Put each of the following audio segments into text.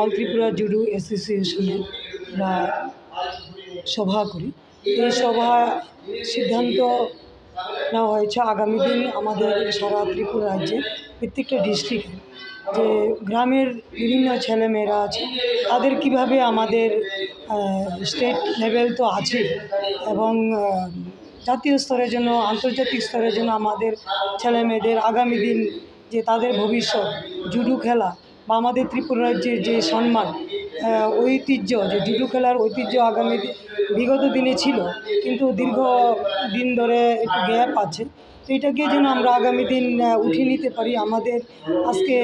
All Tripura judo অ্যাসোসিয়েশনের আমরা সভা করি। এই সভা সিদ্ধান্ত নেওয়া হয়েছে আগামী দিন আমাদের সারা ত্রিপুরা রাজ্যে প্রত্যেকটা ডিস্ট্রিক্টে যে গ্রামের বিভিন্ন ছেলেমেয়েরা আছে তাদের কিভাবে আমাদের স্টেট লেভেল তো আছে এবং জাতীয় স্তরের জন্য আন্তর্জাতিক স্তরের জন্য আমাদের ছেলেমেয়েদের আগামী দিন যে তাদের ভবিষ্যৎ জুডো খেলা বা আমাদের ত্রিপুরা রাজ্যের যে সম্মান ঐতিহ্য যে জুডো খেলার ঐতিহ্য আগামী বিগত দিনে ছিল কিন্তু দীর্ঘ দিন ধরে একটু গ্যাপ আছে, তো এটাকে যেন আমরা আগামী দিন উঠিয়ে নিতে পারি। আমাদের আজকে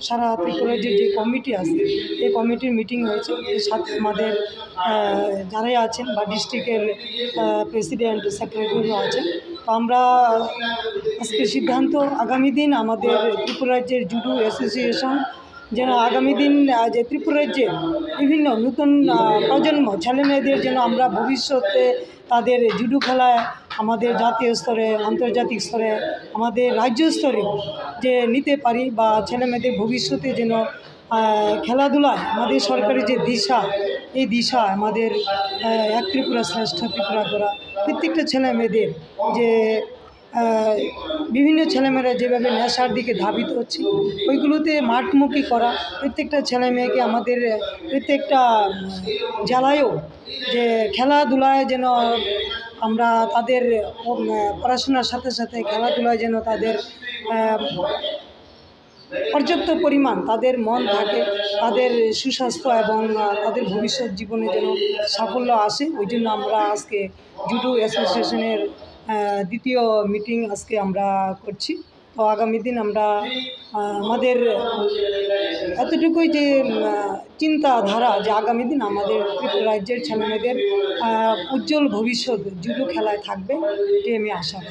সারা ত্রিপুরা রাজ্যের যে কমিটি আছে এই কমিটির মিটিং হয়েছে, এর সাথে আমাদের যারাই আছেন বা ডিস্ট্রিক্টের প্রেসিডেন্ট সেক্রেটারিও আছেন। তো আমরা আজকে সিদ্ধান্ত আগামী দিন আমাদের ত্রিপুরা রাজ্যের জুডো অ্যাসোসিয়েশন যেন আগামী দিন যে ত্রিপুরা রাজ্যের বিভিন্ন নতুন প্রজন্ম ছেলেমেয়েদের যেন আমরা ভবিষ্যতে তাদের জুডো খেলায় আমাদের জাতীয় স্তরে আন্তর্জাতিক স্তরে আমাদের রাজ্য স্তরে যে নিতে পারি বা ছেলেমেয়েদের ভবিষ্যতে যেন খেলাধুলায় আমাদের সরকারি যে দিশা এই দিশা আমাদের এক ত্রিপুরা শ্রেষ্ঠ ত্রিপুরা করা প্রত্যেকটা ছেলেমেয়েদের যে বিভিন্ন ছেলেমেয়েরা যেভাবে নেশার দিকে ধাবিত হচ্ছে ওইগুলোতে মাঠমুখী করা, প্রত্যেকটা ছেলেমেয়েকে আমাদের প্রত্যেকটা জেলায়ও যে খেলাধুলায় যেন আমরা তাদের পড়াশোনার সাথে সাথে খেলাধুলায় যেন তাদের পর্যাপ্ত পরিমাণ তাদের মন থাকে, তাদের সুস্বাস্থ্য এবং তাদের ভবিষ্যৎ জীবনে যেন সাফল্য আসে। ওই জন্য আমরা আজকে জুডো অ্যাসোসিয়েশনের দ্বিতীয় মিটিং আজকে আমরা করছি। তো আগামী দিন আমরা আমাদের এতটুকুই যে চিন্তাধারা যে আগামী দিন আমাদের ত্রিপুরা রাজ্যের ছেলেমেয়েদের উজ্জ্বল ভবিষ্যৎ জুডো খেলায় থাকবে, এটি আমি আশা করি।